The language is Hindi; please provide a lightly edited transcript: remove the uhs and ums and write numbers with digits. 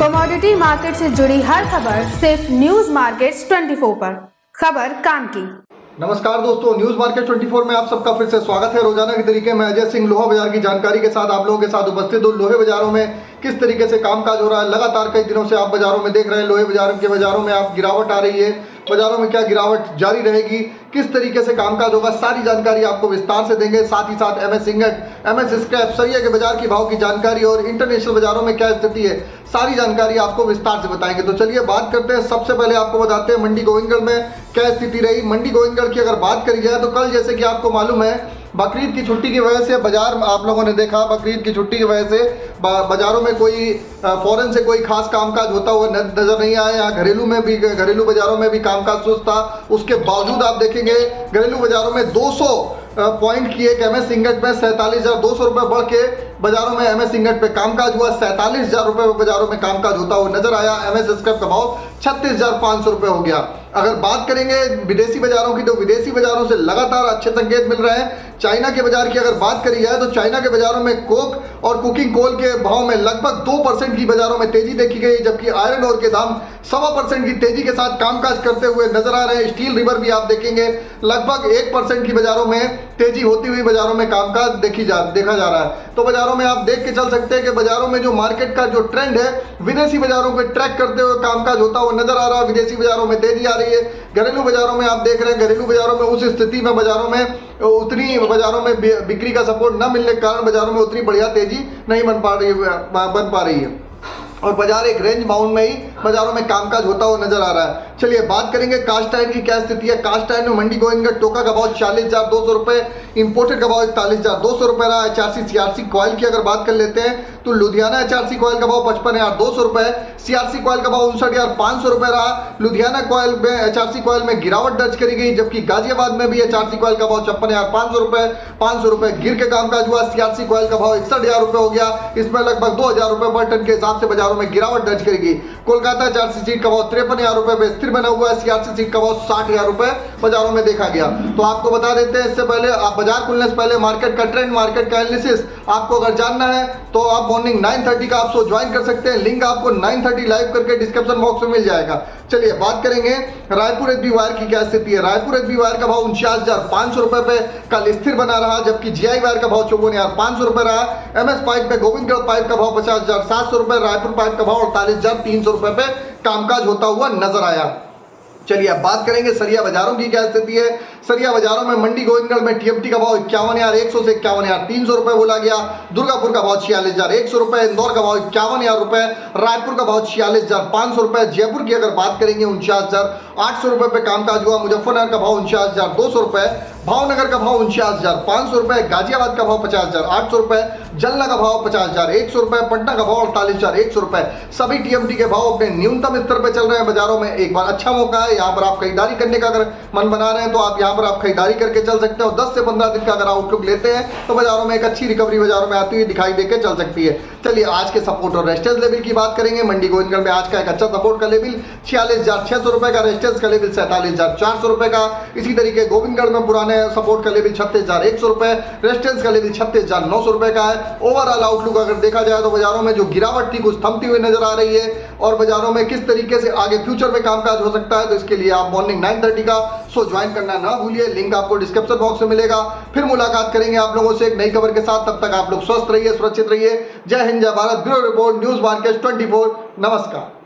कमोडिटी मार्केट से जुड़ी हर खबर सिर्फ न्यूज मार्केट्स 24 पर। खबर काम की। नमस्कार दोस्तों, न्यूज मार्केट 24 में आप सबका फिर से स्वागत है। रोजाना के तरीके में अजय सिंह लोहा बाजार की जानकारी के साथ आप लोगों के साथ उपस्थित हूं। लोहे बाजारों में किस तरीके से कामकाज हो रहा है, लगातार कई दिनों से आप बाजारों में देख रहे हैं। लोहे बाजारों में आप गिरावट आ रही है, बाजारों में क्या गिरावट जारी रहेगी, किस तरीके से कामकाज होगा, सारी जानकारी आपको विस्तार से देंगे। साथ ही साथ एमएस इंगट, एमएस स्क्रैप, सरिया के बाजार की भाव की जानकारी और इंटरनेशनल बाजारों में क्या स्थिति है, सारी जानकारी आपको विस्तार से बताएंगे। तो चलिए बात करते हैं। सबसे पहले आपको बताते हैं मंडी गोविंदगढ़ में क्या स्थिति रही। मंडी गोविंदगढ़ की अगर बात करी जाए तो कल जैसे कि आपको मालूम है बकरीद की छुट्टी की वजह से बाजार आप लोगों ने देखा, बकरीद की छुट्टी की वजह से बाजारों में कोई फॉरेन से कोई खास कामकाज होता हुआ नजर नहीं आया। यहाँ घरेलू बाजारों में भी कामकाज सुस्त था। उसके बावजूद आप देखेंगे घरेलू बाजारों में 200 पॉइंट की एक एमएस इंगट में 47,200 रुपये बढ़ के बाजारों में एमएस इंगट पे कामकाज हुआ। 47,000 रुपये बाजारों में कामकाज होता हुआ नजर आया। एमएस स्क्रैप का भाव 36,500 रुपये हो गया। अगर बात करेंगे विदेशी बाजारों की तो विदेशी बाजारों से लगातार अच्छे संकेत मिल रहे हैं। चाइना के बाजार की अगर बात करी जाए तो चाइना के बाजारों में कोक और कुकिंग कोल के भाव में लगभग 2% की बाजारों में तेजी देखी गई, जबकि आयरन ओर के दाम 1.25% की तेजी के साथ कामकाज करते हुए नजर आ रहे हैं। स्टील रिवर भी आप देखेंगे लगभग 1% की बाजारों में तेजी होती हुई बाजारों में कामकाज देखा जा रहा है। तो बाजारों में आप देख के चल सकते हैं कि बाजारों में जो मार्केट का जो ट्रेंड है विदेशी बाजारों को ट्रैक करते हुए कामकाज होता हुआ नजर आ रहा है। विदेशी बाजारों में तेजी आ रही है। घरेलू बाजारों में आप देख रहे हैं, घरेलू बाजारों में उस स्थिति में बाजारों में बिक्री का सपोर्ट न मिलने के कारण बाजारों में उतनी बढ़िया तेजी नहीं बन पा रही है और बाजार एक रेंज बाउंड में ही बाजारों में कामकाज होता हुआ नजर आ रहा है। चलिए बात करेंगे कास्ट आयरन की क्या स्थिति है। कास्ट आयरन में मंडी गोविंदगढ़ टोका का भाव 46,200 रुपये, इंपोर्टेड का भाव 41,200 रुपये रहा। HRC CRC कॉयल की अगर बात कर लेते हैं तो लुधियाना HRC कॉयल का भाव 55,200 रुपये, CRC कॉयल का भाव 59,500 रुपये रहा। लुधियाना कॉयल में HRC कॉयल में गिरावट दर्ज करी गई, जबकि गाजियाबाद में भी HRC कॉयल का भाव 56,500 रुपये, 500 रुपये गिर के कामकाज हुआ। CRC कॉयल का भाव 61,000 रुपये हो गया। इसमें लगभग 2,000 रुपये पर टन के हिसाब से बाजारों में गिरावट दर्ज करेगी। कोलकाता HRC सीट का भाव 53,000 रुपये पे स्थिर बना हुआ है। CRC सीट का भाव 60,000 रुपये बाजारों में देखा गया। तो आपको बता देते हैं, इससे पहले आप बाजार खुलने से पहले मार्केट का ट्रेंड, मार्केट का एनालिसिस आपको अगर जानना है तो आप मॉर्निंग 9:30 का आप शो ज्वाइन कर सकते हैं। लिंक आपको 9:30 लाइव करके डिस्क्रिप्शन बॉक्स में मिल जाएगा। चलिए बात करेंगे रायपुर एचबी वायर की क्या स्थिति है। रायपुर एचबी वायर का भाव 49,500 रुपये पे कल स्थिर बना रहा, जबकि GI वायर का भाव 54,500 रुपये रहा। MS पाइप पे गोविंदगढ़ पाइप का भाव 50,700 रुपये, रायपुर पाइप का भाव 48,300 रुपये पे कामकाज होता हुआ नजर आया। चलिए अब बात करेंगे सरिया बाजारों की क्या स्थिति है। सरिया बाजारों में मंडी गोविंदगढ़ में TMT का भाव 51,100 से 51,300 रुपये बोला गया। दुर्गापुर का भाव 46,100 रुपये, इंदौर का भाव 51,000 रुपये, रायपुर का भाव 46,500 रुपये, जयपुर की अगर बात करेंगे 49,800 रुपये पे कामकाज हुआ। मुजफ्फरनगर का भाव 49,200 रुपये, भावनगर का भाव 49,500 रुपये, गाजियाबाद का भाव 50,800 रुपये, जलना का भाव 50,100 रुपये, पटना का भाव 48,100 रुपये। सभी TMT के भाव अपने न्यूनतम स्तर पर चल रहे हैं बाजारों में। एक बार अच्छा मौका है, यहाँ पर आप खरीदारी करने का अगर मन बना रहे हैं तो आप यहाँ पर आप खरीदारी करके चल सकते हो। 10 से 15 दिन का अगर आउटलुक लेते हैं तो बाजारों में एक अच्छी रिकवरी बाजारों में आती हुई दिखाई देकर चल सकती है। चलिए आज के सपोर्ट और रेजिस्टेंस लेवल की बात करेंगे। मंडी गोविंदगढ़ में आज का एक अच्छा सपोर्ट का लेवल 46,600 रुपये का, रेजिस्टेंस का लेवल 47,400 रुपये का। इसी तरीके गोविंदगढ़ में पुराने सपोर्ट का लेवल 36,100 रुपये, रेजिस्टेंस का लेवल 36,900 रुपये का है। ओवरऑल आउटलुक अगर देखा जाए तो बाजारों में जो गिरावट थी कुछ थमती हुई नजर आ रही है और बाजारों में किस तरीके से आगे फ्यूचर में कामकाज हो सकता है, तो इसके लिए आप मॉर्निंग 9:30 का शो ज्वाइन करना ना भूलिए। लिंक आपको डिस्क्रिप्शन बॉक्स में मिलेगा। फिर मुलाकात करेंगे आप लोगों से एक नई खबर के साथ। तब तक आप लोग स्वस्थ रहिए, सुरक्षित रहिए। जय हिंद, जय Bharat. Bureau report, news market 24। नमस्कार।